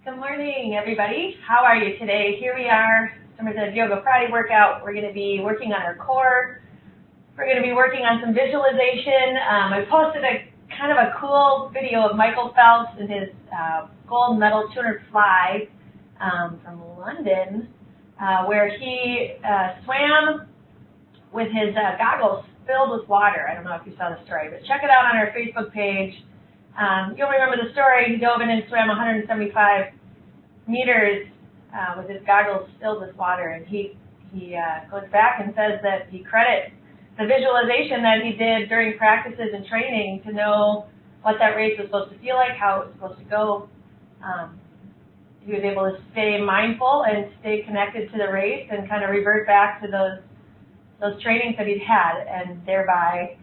Good morning, everybody. How are you today? Here we are, Summer's Yoga Friday workout. We're going to be working on our core. We're going to be working on some visualization. I posted a kind of a cool video of Michael Phelps and his gold medal 200 fly from London, where he swam with his goggles filled with water. I don't know if you saw the story, but check it out on our Facebook page. You'll remember the story. He dove in and swam 175 meters with his goggles filled with water, and he goes back and says that he credits the visualization that he did during practices and training to know what that race was supposed to feel like, how it was supposed to go. He was able to stay mindful and stay connected to the race and kind of revert back to those trainings that he'd had, and thereby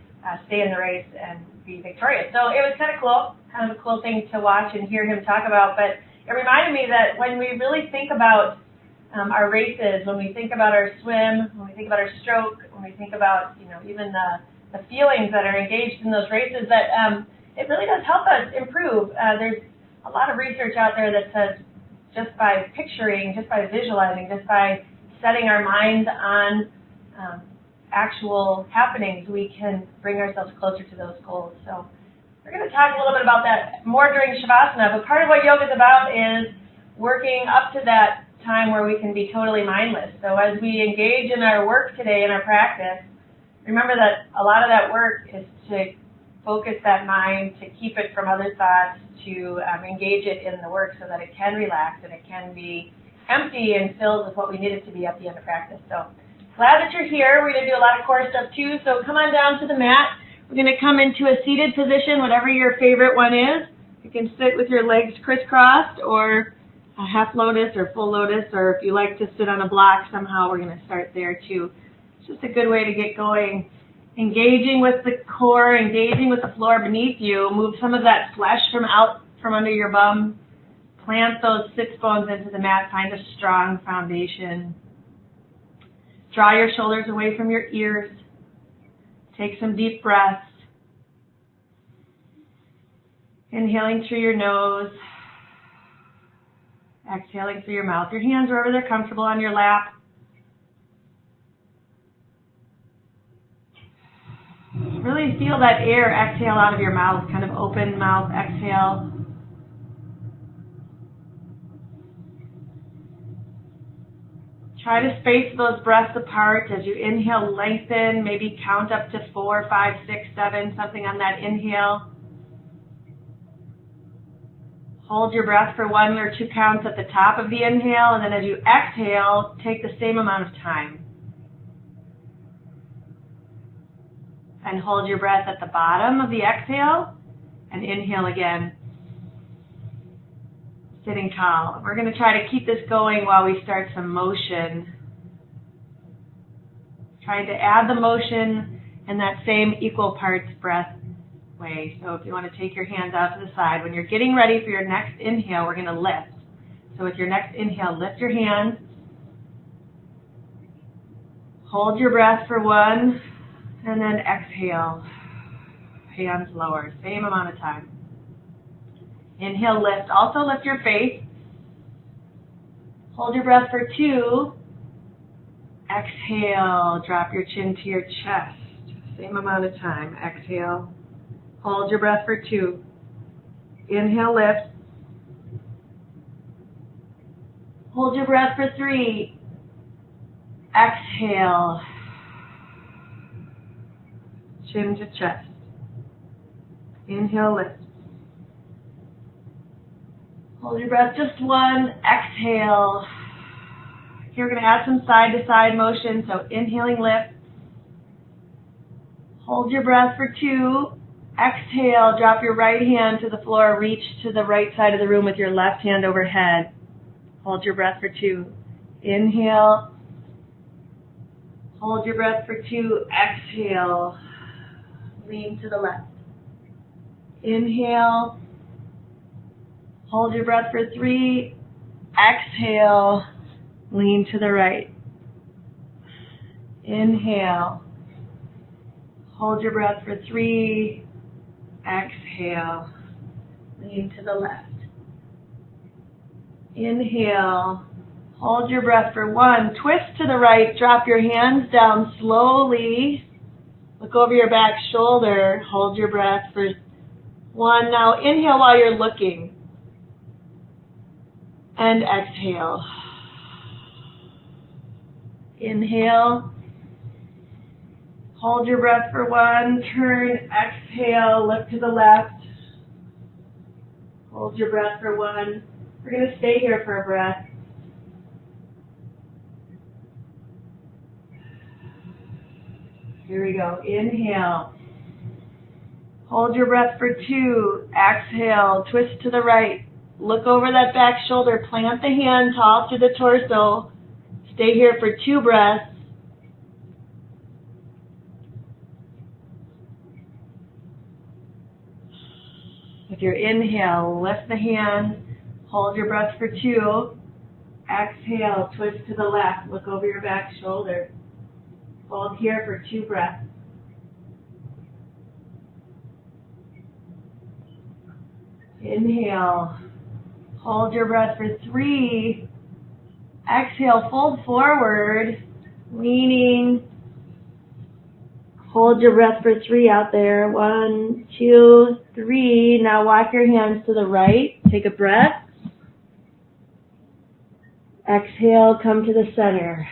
stay in the race and be victorious. So it was kind of a cool thing to watch and hear him talk about. But it reminded me that when we really think about our races, when we think about our swim, when we think about our stroke, when we think about even the feelings that are engaged in those races, that it really does help us improve. There's a lot of research out there that says just by picturing, just by visualizing, just by setting our minds on actual happenings, we can bring ourselves closer to those goals. So we're going to talk a little bit about that more during Shavasana, but part of what yoga is about is working up to that time where we can be totally mindless. So as we engage in our work today, in our practice, remember that a lot of that work is to focus that mind, to keep it from other thoughts, to engage it in the work so that it can relax and it can be empty and filled with what we need it to be at the end of practice. So glad that you're here. We're going to do a lot of core stuff too, so come on down to the mat. We're going to come into a seated position, whatever your favorite one is. You can sit with your legs crisscrossed or a half lotus or full lotus, or if you like to sit on a block somehow, we're going to start there too. It's just a good way to get going. Engaging with the core, engaging with the floor beneath you. Move some of that flesh from under your bum. Plant those sits bones into the mat. Find a strong foundation. Draw your shoulders away from your ears. Take some deep breaths. Inhaling through your nose. Exhaling through your mouth. Your hands wherever they're comfortable on your lap. Really feel that air exhale out of your mouth, kind of open mouth exhale. Try to space those breaths apart. As you inhale, lengthen, maybe count up to 4, 5, 6, 7, something on that inhale. Hold your breath for 1 or 2 counts at the top of the inhale, and then as you exhale, take the same amount of time. And hold your breath at the bottom of the exhale, and inhale again. Sitting tall. We're going to try to keep this going while we start some motion. Trying to add the motion in that same equal parts breath way. So if you want to take your hands out to the side, when you're getting ready for your next inhale, we're going to lift. So with your next inhale, lift your hands. Hold your breath for 1, and then exhale. Hands lower, same amount of time. Inhale, lift. Also lift your face. Hold your breath for 2. Exhale. Drop your chin to your chest. Same amount of time. Exhale. Hold your breath for 2. Inhale, lift. Hold your breath for 3. Exhale. Chin to chest. Inhale, lift. Hold your breath, just 1. Exhale. Here we're going to add some side-to-side motion. So inhaling, lift. Hold your breath for 2. Exhale. Drop your right hand to the floor. Reach to the right side of the room with your left hand overhead. Hold your breath for 2. Inhale. Hold your breath for 2. Exhale. Lean to the left. Inhale. Hold your breath for 3. Exhale. Lean to the right. Inhale. Hold your breath for 3. Exhale. Lean to the left. Inhale. Hold your breath for 1. Twist to the right. Drop your hands down slowly. Look over your back shoulder. Hold your breath for 1. Now inhale while you're looking. And exhale. Inhale. Hold your breath for 1. Turn. Exhale. Look to the left. Hold your breath for 1. We're going to stay here for a breath. Here we go. Inhale. Hold your breath for 2. Exhale. Twist to the right. Look over that back shoulder. Plant the hand tall to the torso. Stay here for 2 breaths. With your inhale, lift the hand. Hold your breath for 2. Exhale. Twist to the left. Look over your back shoulder. Hold here for 2 breaths. Inhale. Hold your breath for 3. Exhale, fold forward, leaning. Hold your breath for 3 out there. 1, 2, 3. Now walk your hands to the right. Take a breath. Exhale, come to the center.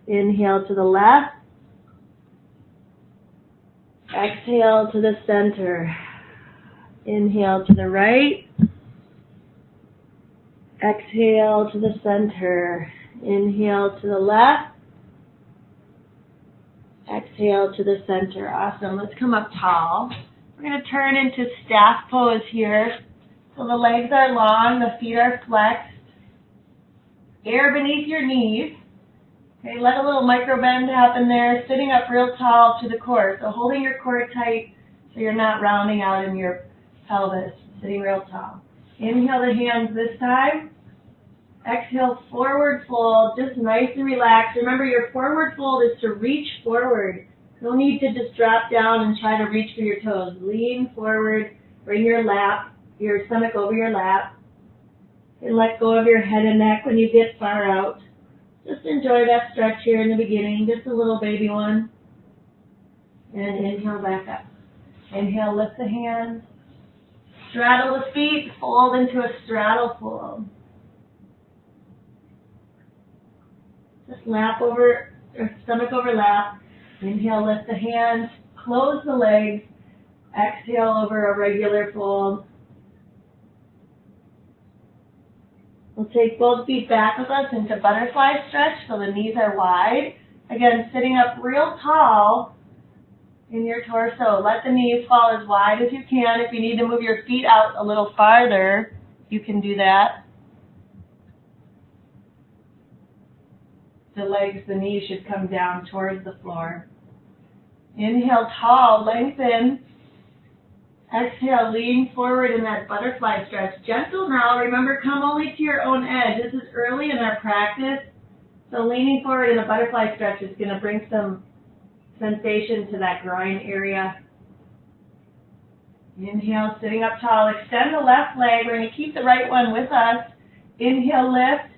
Inhale to the left. Exhale to the center. Inhale to the right. Exhale to the center. Inhale to the left. Exhale to the center. Awesome. Let's come up tall. We're going to turn into staff pose here. So the legs are long, the feet are flexed. Air beneath your knees. Okay, let a little micro bend happen there, sitting up real tall to the core. So holding your core tight so you're not rounding out in your pelvis, sitting real tall. Inhale the hands this time. Exhale, forward fold, just nice and relaxed. Remember, your forward fold is to reach forward. No need to just drop down and try to reach for your toes. Lean forward, bring your stomach over your lap, and let go of your head and neck when you get far out. Just enjoy that stretch here in the beginning, just a little baby one. And inhale back up. Inhale, lift the hands. Straddle the feet, fold into a straddle fold. Just lap over, or stomach over lap. Inhale, lift the hands. Close the legs. Exhale over a regular fold. We'll take both feet back with us into butterfly stretch so the knees are wide. Again, sitting up real tall in your torso. Let the knees fall as wide as you can. If you need to move your feet out a little farther, you can do that. The knees should come down towards the floor. Inhale, tall, lengthen. Exhale, lean forward in that butterfly stretch. Gentle now. Remember, come only to your own edge. This is early in our practice. So leaning forward in a butterfly stretch is going to bring some sensation to that groin area. Inhale, sitting up tall. Extend the left leg. We're going to keep the right one with us. Inhale, lift.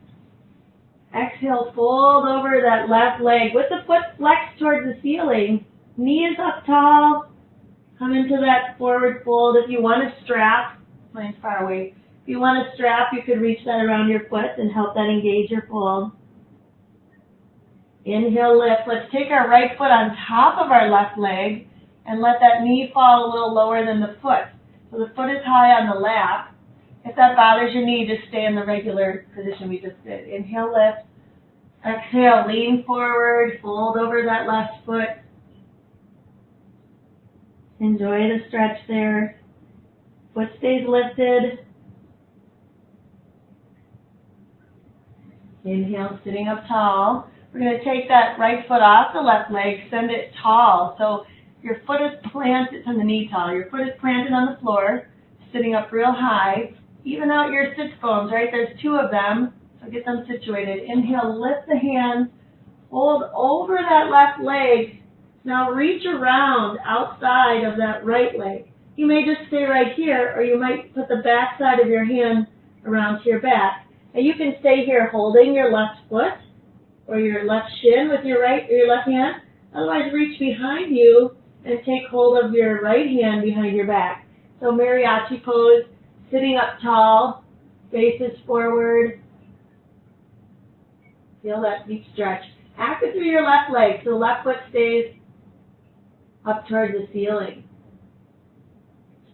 Exhale, fold over that left leg with the foot flexed towards the ceiling. Knees up tall. Come into that forward fold. If you want to strap, mine's far away. If you want to strap, you could reach that around your foot and help that engage your fold. Inhale, lift. Let's take our right foot on top of our left leg and let that knee fall a little lower than the foot. So the foot is high on the lap. If that bothers your knee, just stay in the regular position we just did. Inhale, lift. Exhale, lean forward, fold over that left foot. Enjoy the stretch there. Foot stays lifted. Inhale, sitting up tall. We're going to take that right foot off the left leg, send it tall. So your foot is planted on the knee tall. Your foot is planted on the floor, sitting up real high. Even out your sits bones, right? There's 2 of them, so get them situated. Inhale, lift the hands, fold over that left leg. Now reach around outside of that right leg. You may just stay right here, or you might put the back side of your hand around to your back. And you can stay here holding your left foot or your left shin with your left hand. Otherwise, reach behind you and take hold of your right hand behind your back. So mariachi pose, sitting up tall, faces forward. Feel that deep stretch. Active through your left leg, so the left foot stays up towards the ceiling.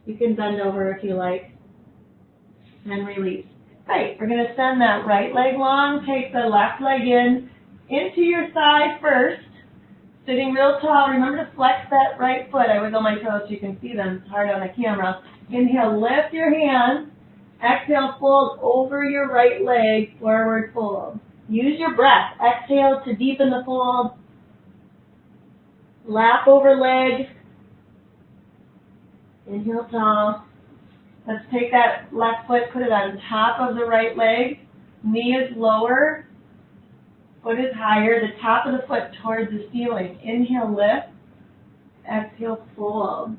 You can bend over if you like. And release. Right, we're going to send that right leg long, take the left leg into your thigh first. Sitting real tall, remember to flex that right foot. I wiggle my toes so you can see them. It's hard on the camera. Inhale, lift your hands. Exhale, fold over your right leg, forward fold. Use your breath. Exhale to deepen the fold. Lap over leg. Inhale tall. Let's take that left foot, put it on top of the right leg. Knee is lower. Foot is higher. The top of the foot towards the ceiling. Inhale, lift. Exhale, fold.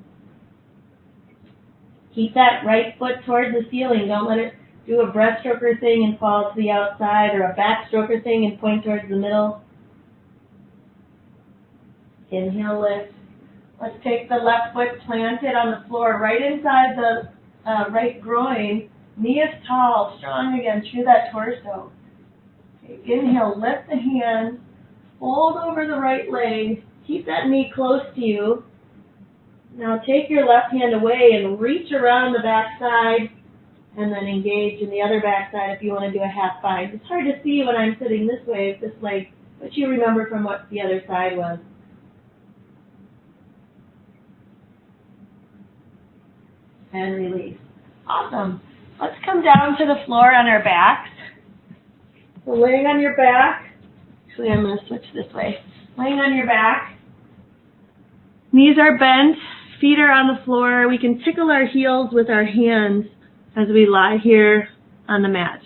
Keep that right foot towards the ceiling. Don't let it do a breaststroker thing and fall to the outside, or a backstroker thing and point towards the middle. Inhale, lift. Let's take the left foot planted on the floor, right inside the right groin. Knee is tall, strong again through that torso. Okay, inhale, lift the hand, fold over the right leg, keep that knee close to you. Now take your left hand away and reach around the back side, and then engage in the other back side if you want to do a half bind. It's hard to see when I'm sitting this way with this leg, but you remember from what the other side was. And release. Awesome. Let's come down to the floor on our backs. So laying on your back. Actually, I'm going to switch this way. Laying on your back. Knees are bent. Feet are on the floor. We can tickle our heels with our hands as we lie here on the mat.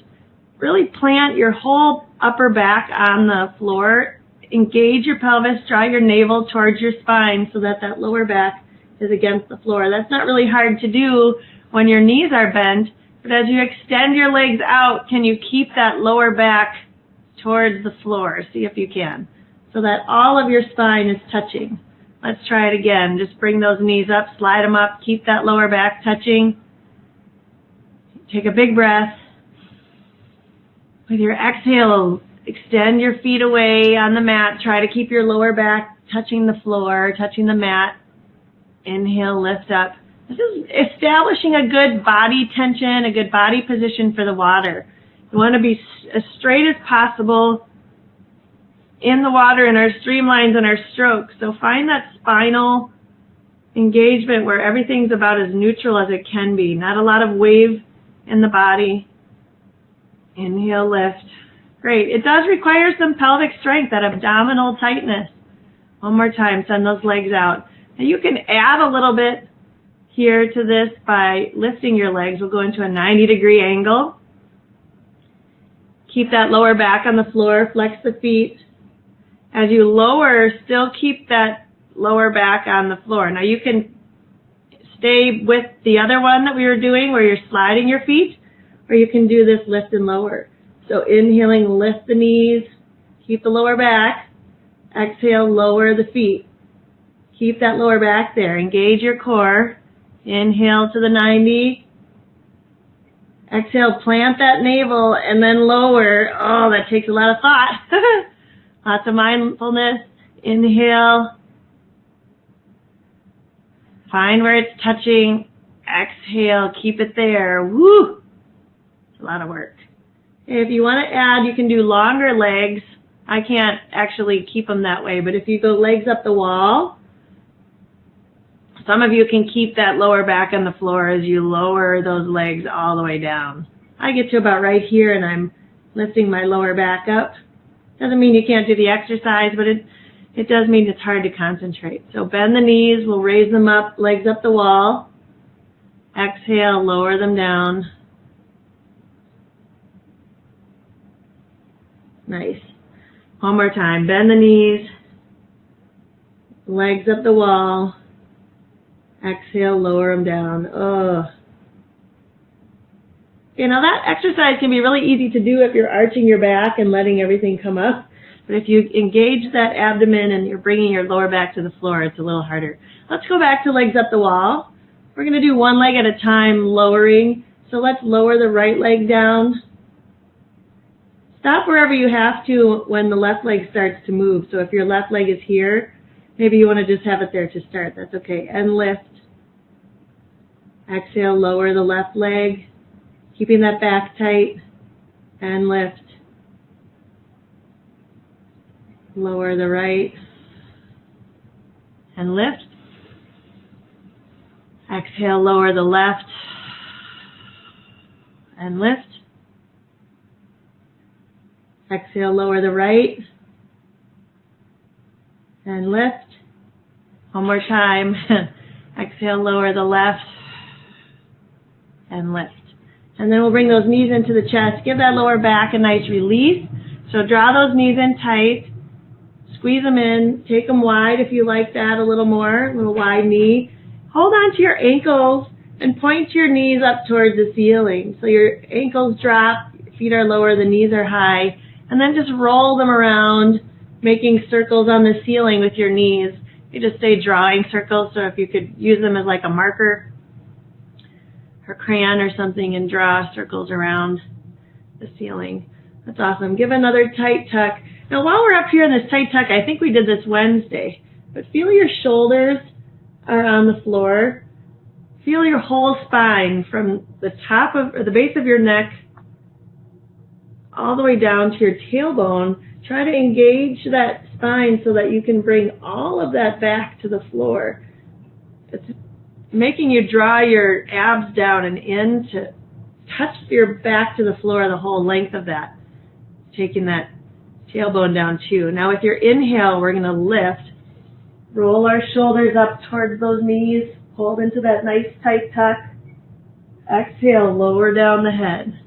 Really plant your whole upper back on the floor. Engage your pelvis. Draw your navel towards your spine so that that lower back is against the floor. That's not really hard to do when your knees are bent, but as you extend your legs out, can you keep that lower back towards the floor? See if you can, so that all of your spine is touching. Let's try it again. Just bring those knees up, slide them up, keep that lower back touching. Take a big breath. With your exhale, extend your feet away on the mat. Try to keep your lower back touching the floor, touching the mat. Inhale, lift up. This is establishing a good body tension, a good body position for the water. You want to be as straight as possible in the water in our streamlines and our strokes. So find that spinal engagement where everything's about as neutral as it can be. Not a lot of wave in the body. Inhale, lift. Great. It does require some pelvic strength, that abdominal tightness. One more time, send those legs out. And you can add a little bit here to this by lifting your legs. We'll go into a 90-degree angle. Keep that lower back on the floor, flex the feet. As you lower, still keep that lower back on the floor. Now you can stay with the other one that we were doing where you're sliding your feet, or you can do this lift and lower. So inhaling, lift the knees, keep the lower back. Exhale, lower the feet. Keep that lower back there. Engage your core. Inhale to the 90. Exhale, plant that navel and then lower. Oh, that takes a lot of thought. Lots of mindfulness. Inhale. Find where it's touching. Exhale, keep it there. Woo! It's a lot of work. If you want to add, you can do longer legs. I can't actually keep them that way, but if you go legs up the wall, some of you can keep that lower back on the floor as you lower those legs all the way down. I get to about right here and I'm lifting my lower back up. Doesn't mean you can't do the exercise, but it does mean it's hard to concentrate. So bend the knees, we'll raise them up, legs up the wall. Exhale, lower them down. Nice. One more time. Bend the knees, legs up the wall. Exhale, lower them down. Oh. Okay, now that exercise can be really easy to do if you're arching your back and letting everything come up. But if you engage that abdomen and you're bringing your lower back to the floor, it's a little harder. Let's go back to legs up the wall. We're going to do one leg at a time, lowering. So let's lower the right leg down. Stop wherever you have to when the left leg starts to move. So if your left leg is here, maybe you want to just have it there to start. That's okay. And lift. Exhale, lower the left leg, keeping that back tight, and lift. Lower the right, and lift. Exhale, lower the left, and lift. Exhale, lower the right, and lift. One more time. Exhale, lower the left, and lift. And then we'll bring those knees into the chest. Give that lower back a nice release. So draw those knees in tight. Squeeze them in. Take them wide if you like that a little more. A little wide knee. Hold on to your ankles and point your knees up towards the ceiling. So your ankles drop, your feet are lower, the knees are high. And then just roll them around, making circles on the ceiling with your knees. You just stay drawing circles, so if you could use them as like a marker or crayon or something and draw circles around the ceiling. That's awesome. Give another tight tuck. Now while we're up here in this tight tuck, I think we did this Wednesday, but feel your shoulders are on the floor. Feel your whole spine from the top of, or the base of your neck all the way down to your tailbone. Try to engage that spine so that you can bring all of that back to the floor. It's making you draw your abs down and in to touch your back to the floor the whole length of that. Taking that tailbone down too. Now with your inhale, we're going to lift. Roll our shoulders up towards those knees. Hold into that nice tight tuck. Exhale, lower down the head.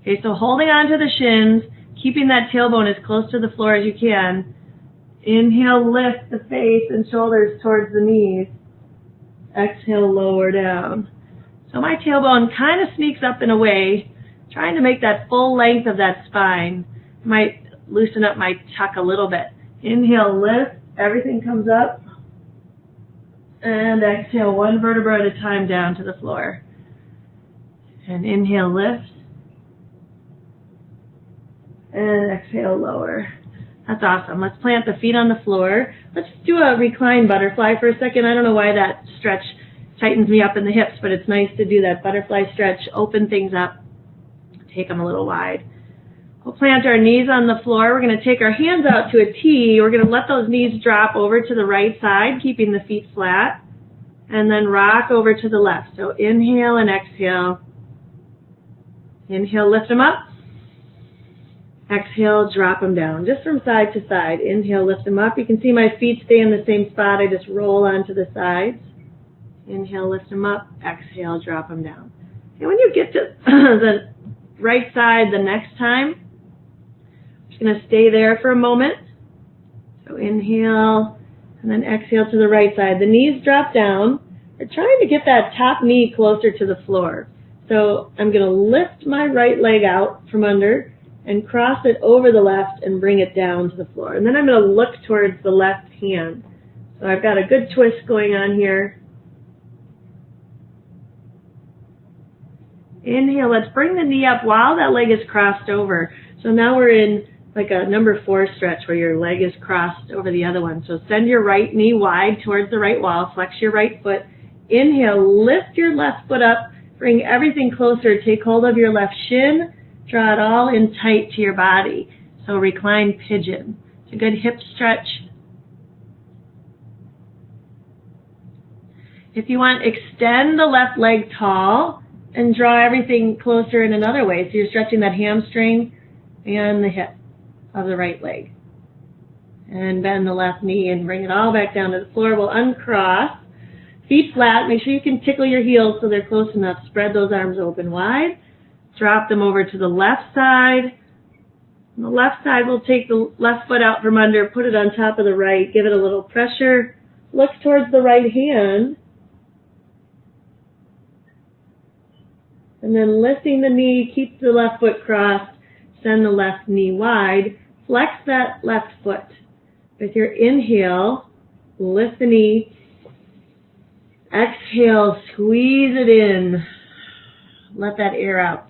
Okay, so holding on to the shins, keeping that tailbone as close to the floor as you can. Inhale, lift the face and shoulders towards the knees. Exhale, lower down. So my tailbone kind of sneaks up in a way, trying to make that full length of that spine. Might loosen up my tuck a little bit. Inhale, lift. Everything comes up. And exhale, one vertebra at a time down to the floor. And inhale, lift. And exhale, lower. That's awesome. Let's plant the feet on the floor. Let's do a recline butterfly for a second. I don't know why that stretch tightens me up in the hips, but it's nice to do that butterfly stretch, open things up, take them a little wide. We'll plant our knees on the floor. We're going to take our hands out to a T. We're going to let those knees drop over to the right side, keeping the feet flat, and then rock over to the left. So inhale and exhale. Inhale, lift them up. Exhale, drop them down, just from side to side. Inhale, lift them up. You can see my feet stay in the same spot. I just roll onto the sides. Inhale, lift them up. Exhale, drop them down. And when you get to the right side the next time, I'm just going to stay there for a moment. So inhale, and then exhale to the right side. The knees drop down. We're trying to get that top knee closer to the floor. So I'm going to lift my right leg out from under and cross it over the left and bring it down to the floor. And then I'm going to look towards the left hand. So I've got a good twist going on here. Inhale, let's bring the knee up while that leg is crossed over. So now we're in like a number 4 stretch where your leg is crossed over the other one. So send your right knee wide towards the right wall, flex your right foot. Inhale, lift your left foot up, bring everything closer, take hold of your left shin, draw it all in tight to your body. So recline pigeon. It's a good hip stretch. If you want, extend the left leg tall and draw everything closer in another way. So you're stretching that hamstring and the hip of the right leg. And bend the left knee and bring it all back down to the floor. We'll uncross. Feet flat. Make sure you can tickle your heels so they're close enough. Spread those arms open wide. Drop them over to the left side. On the left side, we'll take the left foot out from under, put it on top of the right, give it a little pressure. Look towards the right hand. And then lifting the knee, keep the left foot crossed, send the left knee wide, flex that left foot. With your inhale, lift the knee. Exhale, squeeze it in. Let that air out.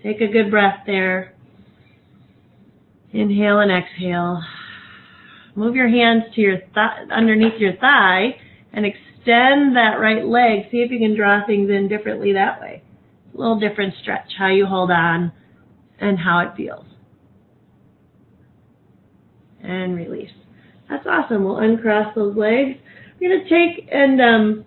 Take a good breath there. Inhale and exhale. Move your hands to your underneath your thigh and extend that right leg. See if you can draw things in differently that way. A little different stretch, how you hold on and how it feels. And release. That's awesome. We'll uncross those legs. We're going to take and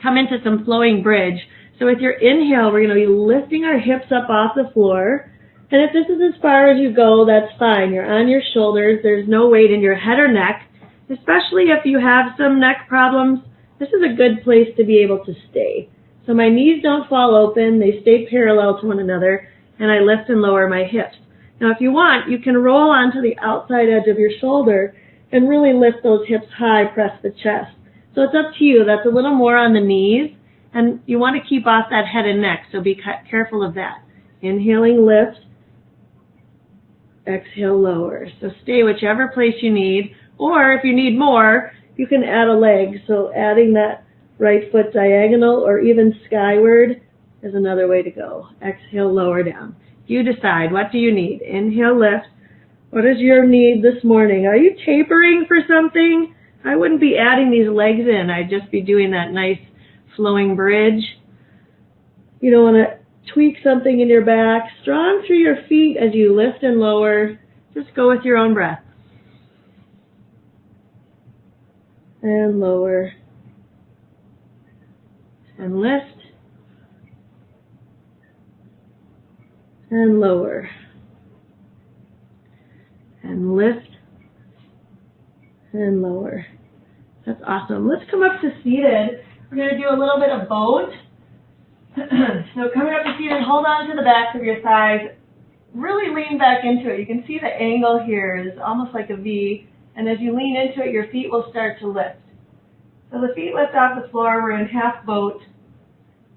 come into some flowing bridge. So with your inhale, we're going to be lifting our hips up off the floor. And if this is as far as you go, that's fine. You're on your shoulders. There's no weight in your head or neck. Especially if you have some neck problems, this is a good place to be able to stay. So my knees don't fall open. They stay parallel to one another. And I lift and lower my hips. Now if you want, you can roll onto the outside edge of your shoulder and really lift those hips high, press the chest. So it's up to you. That's a little more on the knees. And you want to keep off that head and neck, so be careful of that. Inhaling, lift. Exhale, lower. So stay whichever place you need. Or if you need more, you can add a leg. So adding that right foot diagonal or even skyward is another way to go. Exhale, lower down. You decide. What do you need? Inhale, lift. What is your need this morning? Are you tapering for something? I wouldn't be adding these legs in. I'd just be doing that nice flowing bridge. You don't want to tweak something in your back. Strong through your feet as you lift and lower. Just go with your own breath. And lower. And lift. And lower. And lift. And lower. That's awesome. Let's come up to seated. We're going to do a little bit of boat. So coming up to seated, hold on to the backs of your thighs. Really lean back into it. You can see the angle here is almost like a V. And as you lean into it, your feet will start to lift. So the feet lift off the floor. We're in half boat.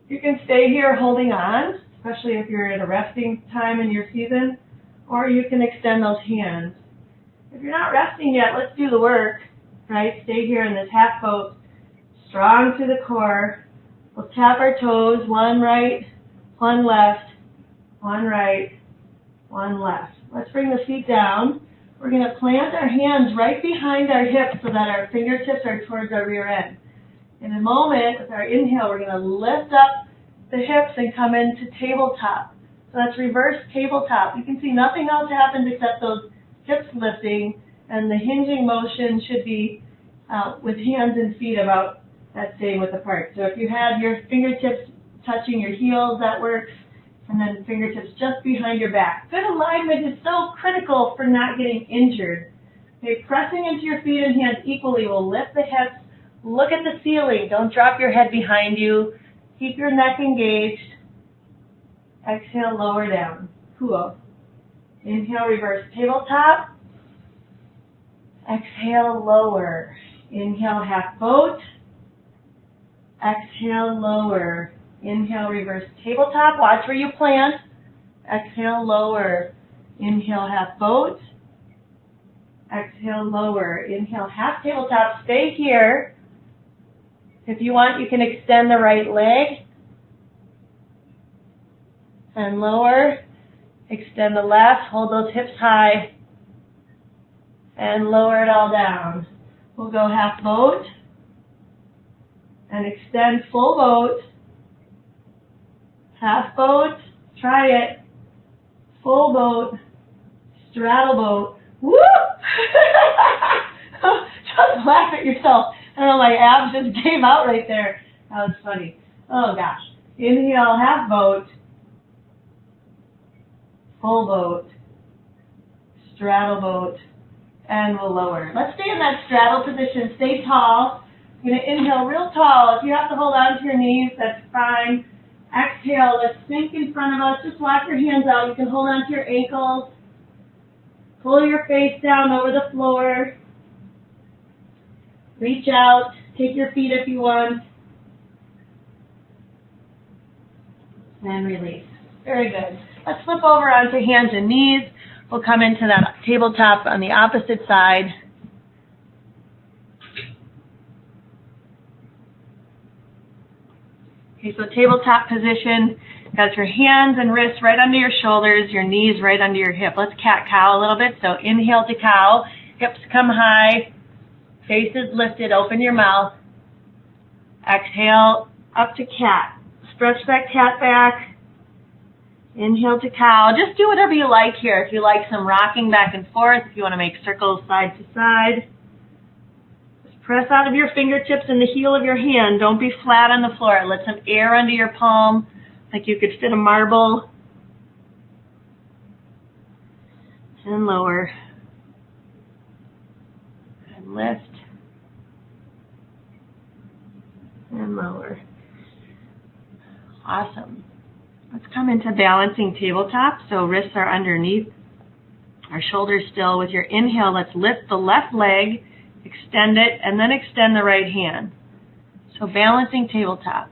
You can stay here holding on, especially if you're at a resting time in your season, or you can extend those hands. If you're not resting yet, let's do the work, right? Stay here in this half boat, strong to the core. We'll tap our toes, one right, one left, one right, one left. Let's bring the feet down. We're going to plant our hands right behind our hips so that our fingertips are towards our rear end. In a moment, with our inhale, we're going to lift up the hips and come into tabletop. So that's reverse tabletop. You can see nothing else happens except those hips lifting, and the hinging motion should be with hands and feet about that same width apart. So if you had your fingertips touching your heels, that works, and then fingertips just behind your back. Good alignment is so critical for not getting injured. Okay, pressing into your feet and hands equally will lift the hips. Look at the ceiling. Don't drop your head behind you. Keep your neck engaged. Exhale, lower down. Cool. Inhale, reverse tabletop. Exhale, lower. Inhale, half boat. Exhale, lower. Inhale, reverse tabletop. Watch where you plant. Exhale, lower. Inhale, half boat. Exhale, lower. Inhale, half tabletop. Stay here. If you want, you can extend the right leg. And lower. Extend the left. Hold those hips high. And lower it all down. We'll go half boat. And extend full boat. Half boat. Try it. Full boat. Straddle boat. Woo! Just laugh at yourself. I don't know, my abs just came out right there. That was funny. Oh gosh. Inhale, half boat. Full boat. Straddle boat. And we'll lower. Let's stay in that straddle position. Stay tall. You're going to inhale real tall. If you have to hold on to your knees, that's fine. Exhale. Let's sink in front of us. Just walk your hands out. You can hold on to your ankles. Pull your face down over the floor. Reach out. Take your feet if you want. and release. Very good. Let's flip over onto hands and knees. We'll come into that tabletop on the opposite side. Okay, so tabletop position. Got your hands and wrists right under your shoulders, your knees right under your hip. Let's cat-cow a little bit. So inhale to cow, hips come high, face is lifted, open your mouth. Exhale up to cat. Stretch that cat back. Inhale to cow. Just do whatever you like here. If you like some rocking back and forth, if you want to make circles side to side. Just press out of your fingertips and the heel of your hand. Don't be flat on the floor. Let some air under your palm, like you could fit a marble. And lower. And lift. And lower. Awesome. Let's come into balancing tabletop. So wrists are underneath, our shoulders still. With your inhale, let's lift the left leg, extend it, and then extend the right hand. So balancing tabletop.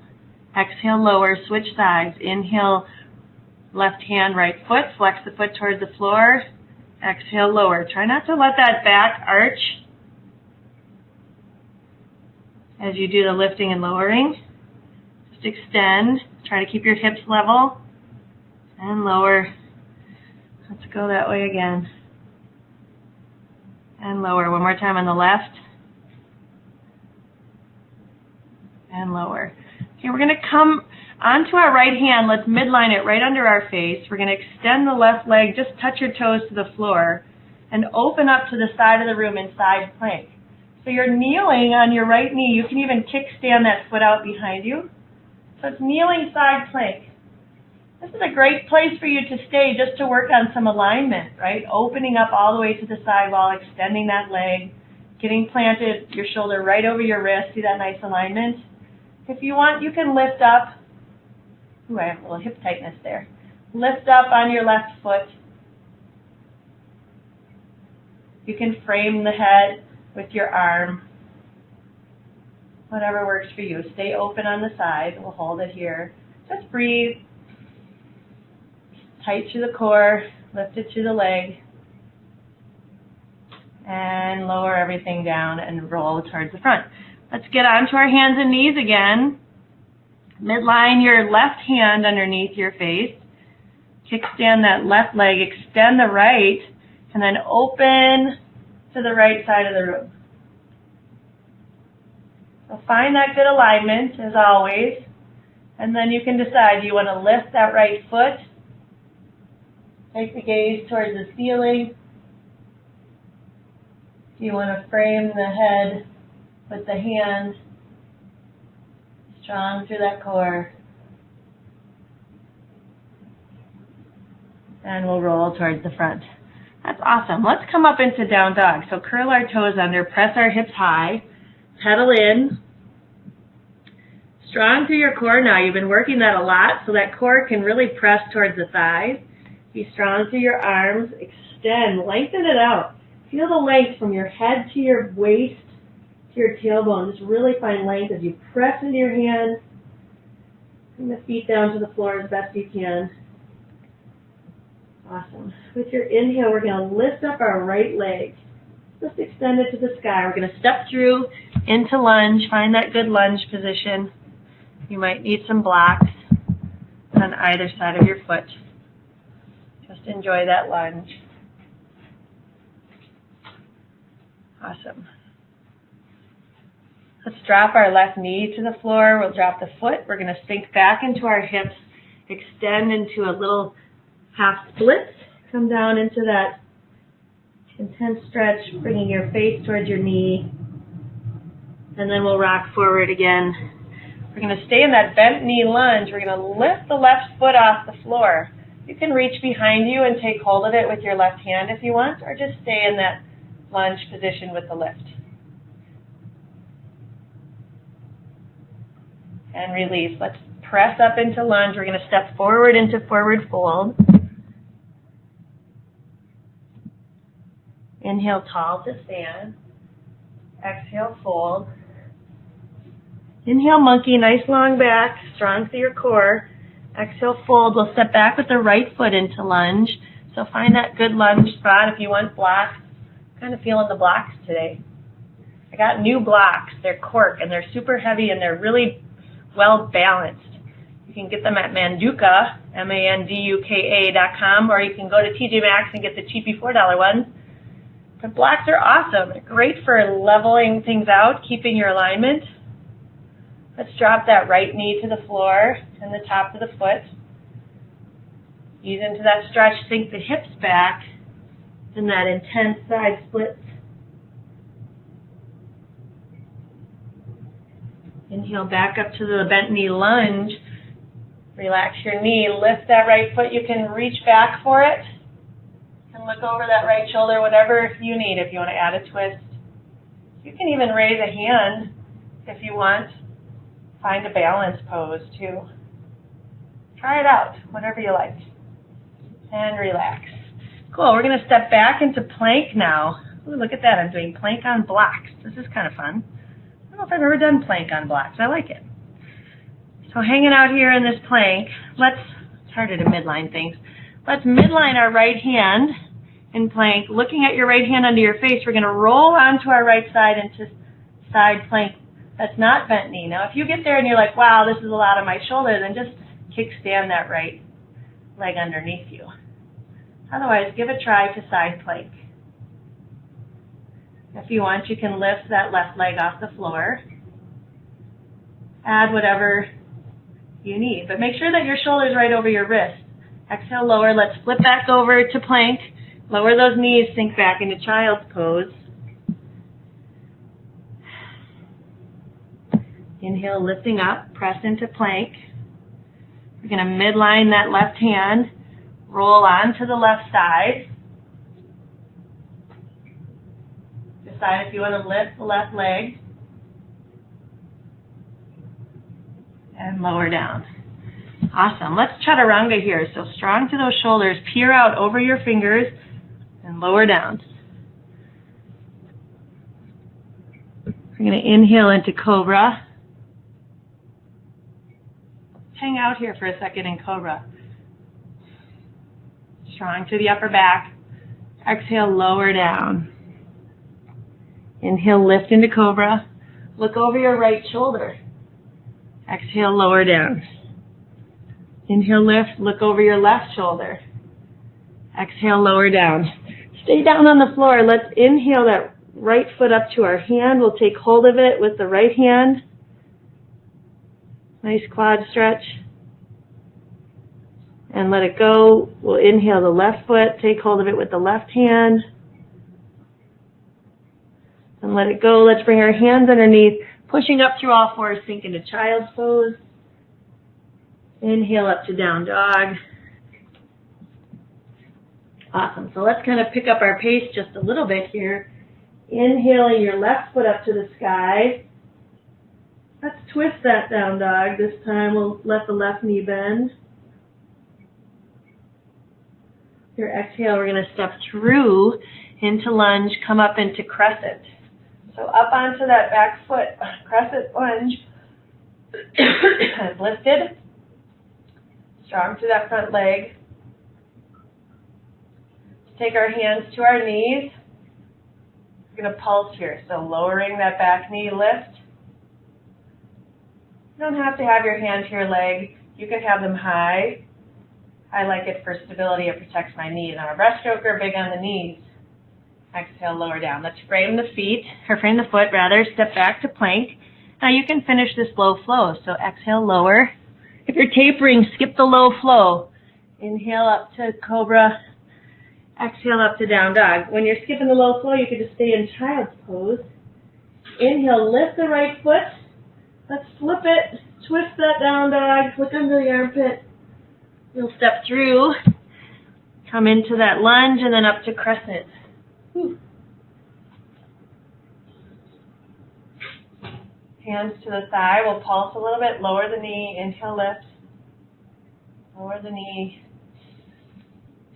Exhale, lower, switch sides. Inhale, left hand, right foot, flex the foot towards the floor. Exhale, lower. Try not to let that back arch as you do the lifting and lowering. Just extend. Try to keep your hips level and lower. Let's go that way again. And lower. One more time on the left. And lower. Okay, we're going to come onto our right hand. Let's midline it right under our face. We're going to extend the left leg. Just touch your toes to the floor and open up to the side of the room in side plank. So you're kneeling on your right knee. You can even kickstand that foot out behind you. So it's kneeling side plank. This is a great place for you to stay just to work on some alignment, right? Opening up all the way to the side while extending that leg, getting planted, your shoulder right over your wrist. See that nice alignment? If you want, you can lift up. Ooh, I have a little hip tightness there. Lift up on your left foot. You can frame the head with your arm. Whatever works for you. Stay open on the side. We'll hold it here. Just breathe. Tight through the core. Lift it through the leg. And lower everything down and roll towards the front. Let's get onto our hands and knees again. Midline your left hand underneath your face. Kickstand that left leg. Extend the right. And then open to the right side of the room. So find that good alignment, as always, and then you can decide, do you want to lift that right foot, take the gaze towards the ceiling, do you want to frame the head with the hand, strong through that core, and we'll roll towards the front. That's awesome. Let's come up into down dog. So curl our toes under, press our hips high, pedal in. Strong through your core now. You've been working that a lot, so that core can really press towards the thighs. Be strong through your arms. Extend. Lengthen it out. Feel the length from your head to your waist to your tailbone. Just really find length as you press into your hands. Bring the feet down to the floor as best you can. Awesome. With your inhale, we're going to lift up our right leg. Just extend it to the sky. We're going to step through into lunge. Find that good lunge position. You might need some blocks on either side of your foot. Just enjoy that lunge. Awesome. Let's drop our left knee to the floor. We'll drop the foot. We're going to sink back into our hips, extend into a little half split. Come down into that intense stretch, bringing your face towards your knee. And then we'll rock forward again. We're going to stay in that bent knee lunge. We're going to lift the left foot off the floor. You can reach behind you and take hold of it with your left hand if you want, or just stay in that lunge position with the lift. And release. Let's press up into lunge. We're going to step forward into forward fold. Inhale, tall to stand. Exhale, fold. Inhale, monkey, nice long back, strong through your core. Exhale, fold. We'll step back with the right foot into lunge. So find that good lunge spot if you want blocks. Kind of feeling the blocks today. I got new blocks. They're cork and they're super heavy and they're really well balanced. You can get them at Manduka, MANDUKA.com, or you can go to TJ Maxx and get the cheapy $4 ones. But blocks are awesome. They're great for leveling things out, keeping your alignment. Let's drop that right knee to the floor and the top of the foot. Ease into that stretch, sink the hips back in that intense side splits. Inhale back up to the bent knee lunge. Relax your knee, lift that right foot. You can reach back for it. You can look over that right shoulder, whatever you need if you want to add a twist. You can even raise a hand if you want. Find a balance pose too. Try it out, whatever you like. And relax. Cool, we're going to step back into plank now. Ooh, look at that, I'm doing plank on blocks. This is kind of fun. I don't know if I've ever done plank on blocks. I like it. So hanging out here in this plank, it's harder to midline things. Let's midline our right hand in plank. Looking at your right hand under your face, we're going to roll onto our right side into side plank. That's not bent knee. Now if you get there and you're like, wow, this is a lot on my shoulder, then just kickstand that right leg underneath you. Otherwise, give a try to side plank. If you want, you can lift that left leg off the floor. Add whatever you need, but make sure that your shoulder is right over your wrist. Exhale, lower. Let's flip back over to plank. Lower those knees, sink back into child's pose. Inhale, lifting up, press into plank. We're going to midline that left hand, roll onto the left side. Decide if you want to lift the left leg. And lower down. Awesome. Let's chaturanga here. So strong to those shoulders. Peer out over your fingers and lower down. We're going to inhale into cobra. Hang out here for a second in cobra. Strong to the upper back. Exhale, lower down. Inhale, lift into cobra. Look over your right shoulder. Exhale, lower down. Inhale, lift, look over your left shoulder. Exhale, lower down. Stay down on the floor. Let's inhale that right foot up to our hand. We'll take hold of it with the right hand. Nice quad stretch. And let it go. We'll inhale the left foot, take hold of it with the left hand. And let it go. Let's bring our hands underneath. Pushing up through all fours, sink into child's pose. Inhale up to down dog. Awesome. So let's kind of pick up our pace just a little bit here. Inhaling your left foot up to the sky. Let's twist that down dog. This time we'll let the left knee bend. Your exhale, we're going to step through into lunge, come up into crescent. So up onto that back foot, crescent lunge, lifted, strong to that front leg. Take our hands to our knees. We're going to pulse here, so lowering that back knee, lift. You don't have to have your hand to your leg. You can have them high. I like it for stability. It protects my knees. I'm a breaststroker, big on the knees. Exhale, lower down. Let's frame the foot, step back to plank. Now you can finish this low flow. So exhale, lower. If you're tapering, skip the low flow. Inhale up to cobra. Exhale up to down dog. When you're skipping the low flow, you can just stay in child's pose. Inhale, lift the right foot. Let's flip it. Twist that down dog. Look under the armpit. You'll step through. Come into that lunge and then up to crescent. Whew. Hands to the thigh. We'll pulse a little bit. Lower the knee. Inhale, lift. Lower the knee.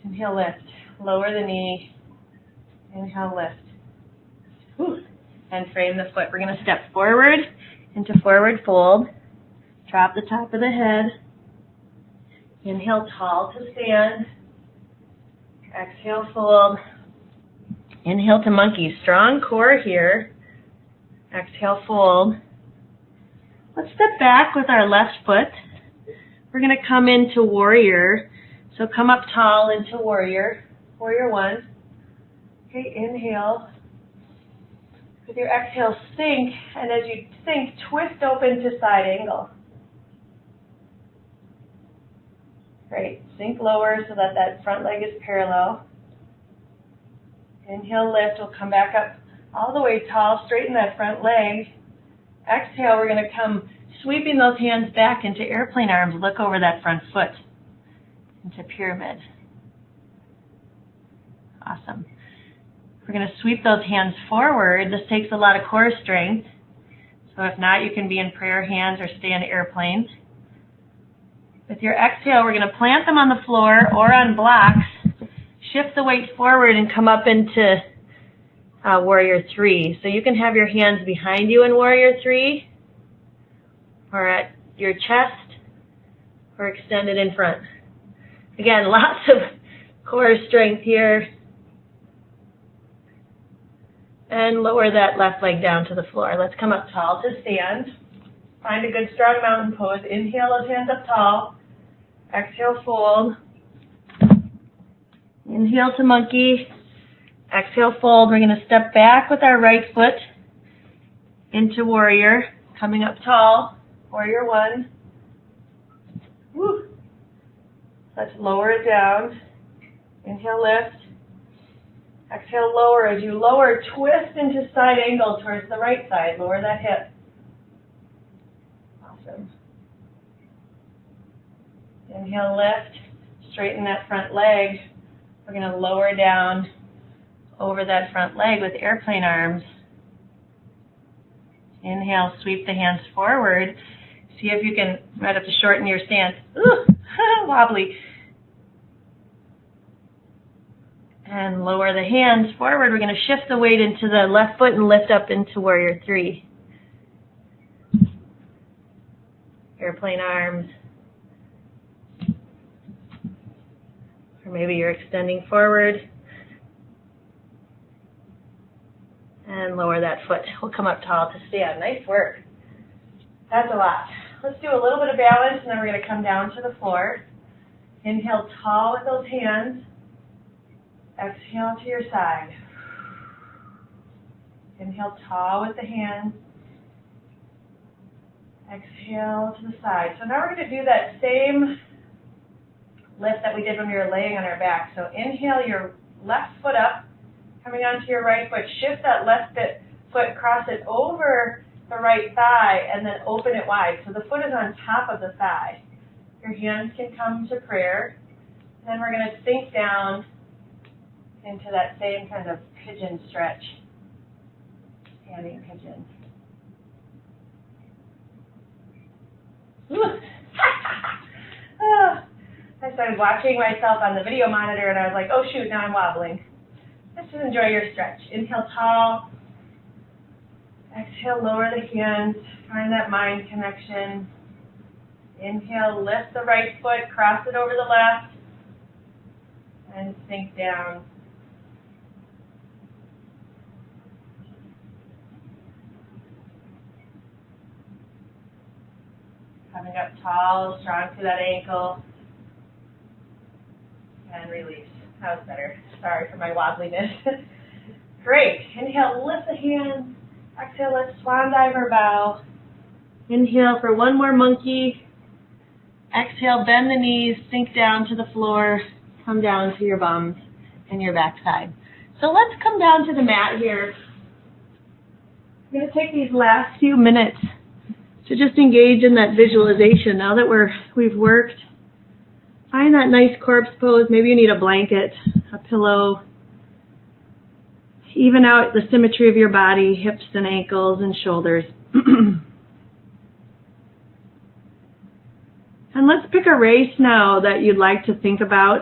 Inhale, lift. Lower the knee. Inhale, lift. Whew. And frame the foot. We're going to step forward into forward fold. Drop the top of the head. Inhale, tall to stand. Exhale, fold. Inhale to monkey. Strong core here. Exhale, fold. Let's step back with our left foot. We're going to come into warrior. So come up tall into warrior. Warrior one. Okay, inhale. With your exhale, sink. And as you sink, twist open to side angle. Great. Sink lower so that that front leg is parallel. Inhale, lift. We'll come back up all the way tall. Straighten that front leg. Exhale, we're going to come sweeping those hands back into airplane arms. Look over that front foot into pyramid. Awesome. We're going to sweep those hands forward. This takes a lot of core strength. So if not, you can be in prayer hands or stay in airplane. With your exhale, we're going to plant them on the floor or on blocks. Shift the weight forward and come up into warrior three. So you can have your hands behind you in warrior three, or at your chest, or extended in front. Again, lots of core strength here. And lower that left leg down to the floor. Let's come up tall to stand. Find a good strong mountain pose. Inhale those hands up tall. Exhale, fold. Inhale to monkey. Exhale, fold. We're going to step back with our right foot into warrior. Coming up tall. Warrior one. Woo. Let's lower it down. Inhale, lift. Exhale, lower. As you lower, twist into side angle towards the right side. Lower that hip. Awesome. Inhale, lift. Straighten that front leg. We're going to lower down over that front leg with airplane arms. Inhale, sweep the hands forward. See if you can, right up to shorten your stance. Ooh, wobbly. And lower the hands forward. We're going to shift the weight into the left foot and lift up into warrior three. Airplane arms. Or maybe you're extending forward. And lower that foot. We'll come up tall to stand. Nice work. That's a lot. Let's do a little bit of balance, and then we're going to come down to the floor. Inhale tall with those hands. Exhale to your side. Inhale tall with the hands. Exhale to the side. So now we're going to do that same lift that we did when we were laying on our back. So inhale your left foot up, coming onto your right foot. Shift that left foot, cross it over the right thigh, and then open it wide. So the foot is on top of the thigh. Your hands can come to prayer. And then we're going to sink down into that same kind of pigeon stretch. Standing pigeon. I started watching myself on the video monitor and I was like, oh shoot, now I'm wobbling. Just enjoy your stretch. Inhale tall. Exhale, lower the hands. Find that mind connection. Inhale, lift the right foot, cross it over the left, and sink down. Coming up tall, strong through that ankle. And release. That was better. Sorry for my wobbliness. Great. Inhale, lift the hands. Exhale, let's swan dive or bow. Inhale for one more monkey. Exhale, bend the knees, sink down to the floor, come down to your bums and your backside. So let's come down to the mat here. I'm going to take these last few minutes to just engage in that visualization. Now that we've worked, find that nice corpse pose. Maybe you need a blanket, a pillow. Even out the symmetry of your body, hips and ankles and shoulders. And let's pick a race now that you'd like to think about.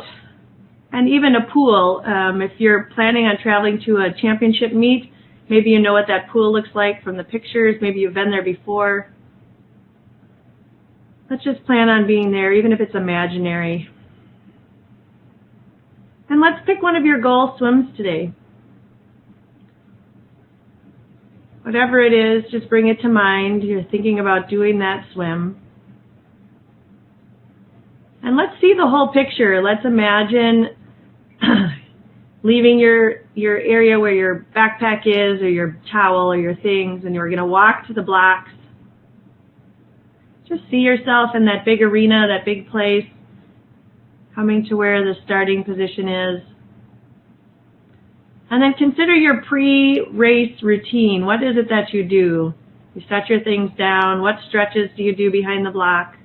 And even a pool. If you're planning on traveling to a championship meet, maybe you know what that pool looks like from the pictures. Maybe you've been there before. Let's just plan on being there, even if it's imaginary. And let's pick one of your goal swims today. Whatever it is, just bring it to mind. You're thinking about doing that swim. And let's see the whole picture. Let's imagine leaving your area where your backpack is, or your towel, or your things, and you're going to walk to the blocks. Just see yourself in that big arena, that big place, coming to where the starting position is. And then consider your pre-race routine. What is it that you do? You set your things down. What stretches do you do behind the block?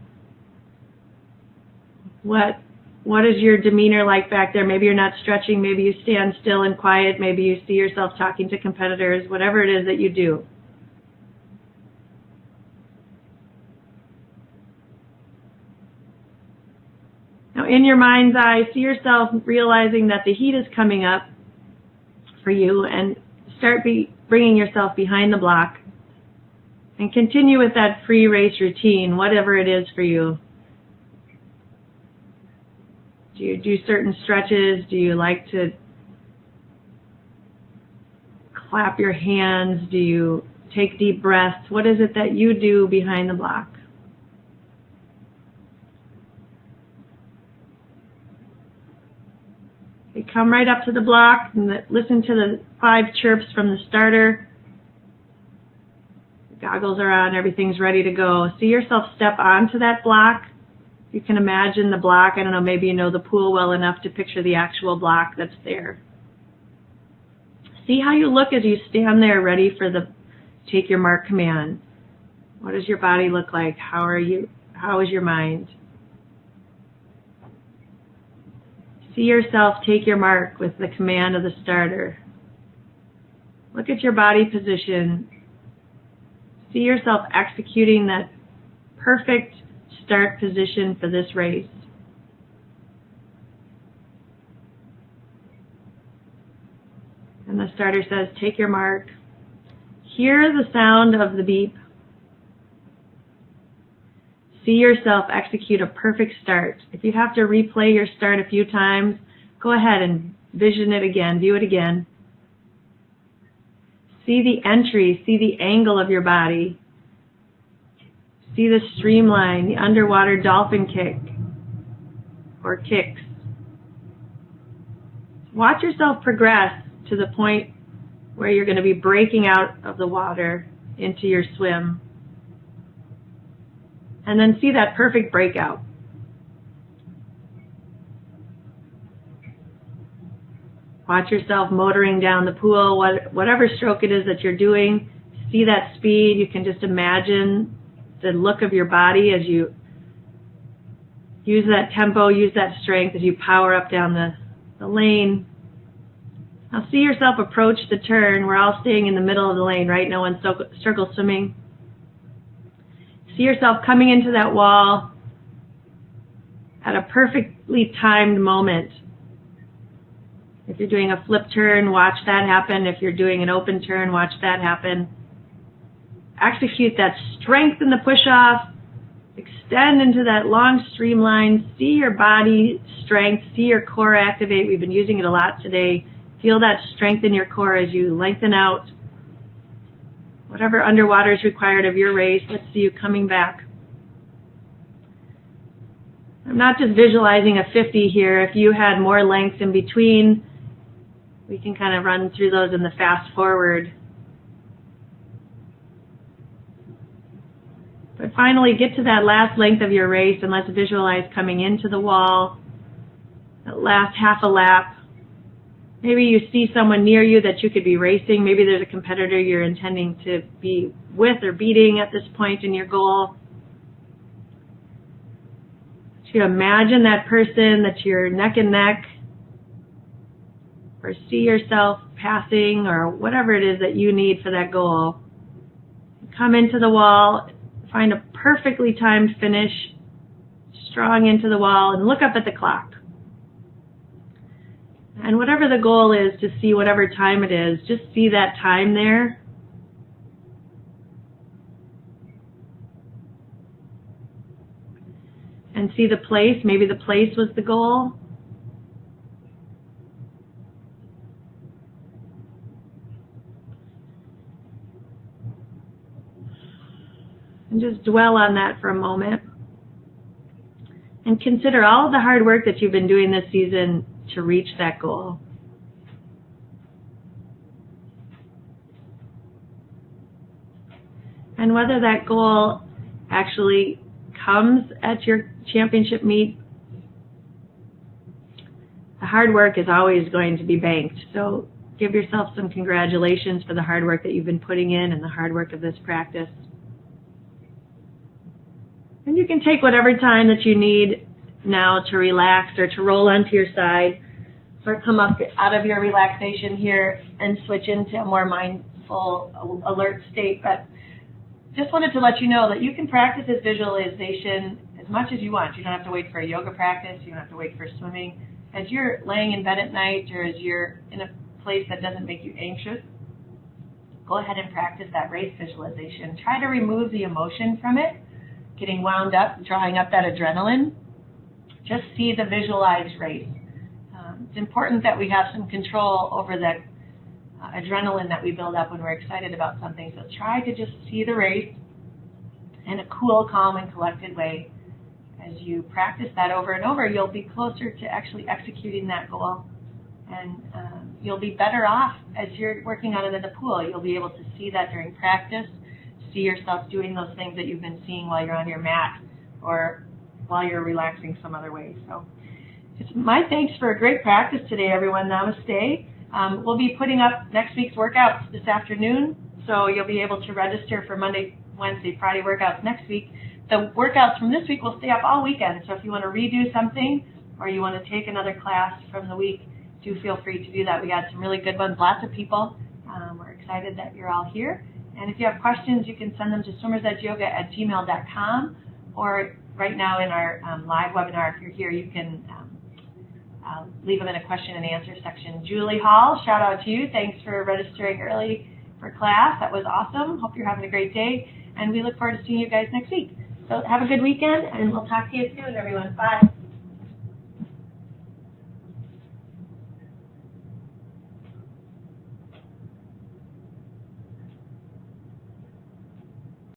What is your demeanor like back there? Maybe you're not stretching. Maybe you stand still and quiet. Maybe you see yourself talking to competitors. Whatever it is that you do. Now, in your mind's eye, see yourself realizing that the heat is coming up for you, and start bringing yourself behind the block and continue with that pre-race routine, whatever it is for you. Do you do certain stretches? Do you like to clap your hands? Do you take deep breaths? What is it that you do behind the block? You come right up to the block and listen to the 5 chirps from the starter. The goggles are on, everything's ready to go. See yourself step onto that block. You can imagine the block. I don't know, maybe you know the pool well enough to picture the actual block that's there. See how you look as you stand there ready for the take your mark command. What does your body look like? How are you? How is your mind? See yourself take your mark with the command of the starter. Look at your body position. See yourself executing that perfect start position for this race. And the starter says, take your mark. Hear the sound of the beep. See yourself execute a perfect start. If you have to replay your start a few times, go ahead and vision it again, view it again. See the entry, see the angle of your body. See the streamline, the underwater dolphin kick or kicks. Watch yourself progress to the point where you're going to be breaking out of the water into your swim. And then see that perfect breakout. Watch yourself motoring down the pool, whatever stroke it is that you're doing. See that speed. You can just imagine the look of your body as you use that tempo, use that strength as you power up down the lane. Now see yourself approach the turn. We're all staying in the middle of the lane, right? No one's circle swimming. See yourself coming into that wall at a perfectly timed moment. If you're doing a flip turn, watch that happen. If you're doing an open turn, watch that happen. Execute that strength in the push-off. Extend into that long streamline. See your body strength. See your core activate. We've been using it a lot today. Feel that strength in your core as you lengthen out. Whatever underwater is required of your race, let's see you coming back. I'm not just visualizing a 50 here. If you had more length in between, we can kind of run through those in the fast forward. But finally, get to that last length of your race, and let's visualize coming into the wall, that last half a lap. Maybe you see someone near you that you could be racing. Maybe there's a competitor you're intending to be with or beating at this point in your goal. To imagine that person that you're neck and neck, or see yourself passing, or whatever it is that you need for that goal. Come into the wall, find a perfectly timed finish, strong into the wall, and look up at the clock. And whatever the goal is, to see whatever time it is, just see that time there. and see the place. Maybe the place was the goal. And just dwell on that for a moment. And consider all of the hard work that you've been doing this season to reach that goal. And whether that goal actually comes at your championship meet, the hard work is always going to be banked. So give yourself some congratulations for the hard work that you've been putting in and the hard work of this practice. And you can take whatever time that you need now to relax or to roll onto your side or come up out of your relaxation here and switch into a more mindful, alert state. But just wanted to let you know that you can practice this visualization as much as you want. You don't have to wait for a yoga practice. You don't have to wait for swimming. As you're laying in bed at night or as you're in a place that doesn't make you anxious, go ahead and practice that race visualization. Try to remove the emotion from it, getting wound up, drawing up that adrenaline. Just see the visualized race. It's important that we have some control over the adrenaline that we build up when we're excited about something. So try to just see the race in a cool, calm, and collected way. As you practice that over and over, you'll be closer to actually executing that goal. And you'll be better off as you're working on it in the pool. You'll be able to see that during practice, see yourself doing those things that you've been seeing while you're on your mat or while you're relaxing some other way. So it's my thanks for a great practice today, everyone. Namaste. We'll be putting up next week's workouts this afternoon, so you'll be able to register for Monday, Wednesday, Friday workouts next week. The workouts from this week will stay up all weekend, so if you want to redo something or you want to take another class from the week, do feel free to do that. We got some really good ones, lots of people. We're excited that you're all here. And if you have questions, you can send them to swimmersedgeyoga@gmail.com, or right now in our live webinar, if you're here, you can leave them in a question and answer section. Julie Hall, shout out to you. Thanks for registering early for class. That was awesome. Hope you're having a great day, and we look forward to seeing you guys next week. So have a good weekend, and we'll talk to you soon, everyone. Bye.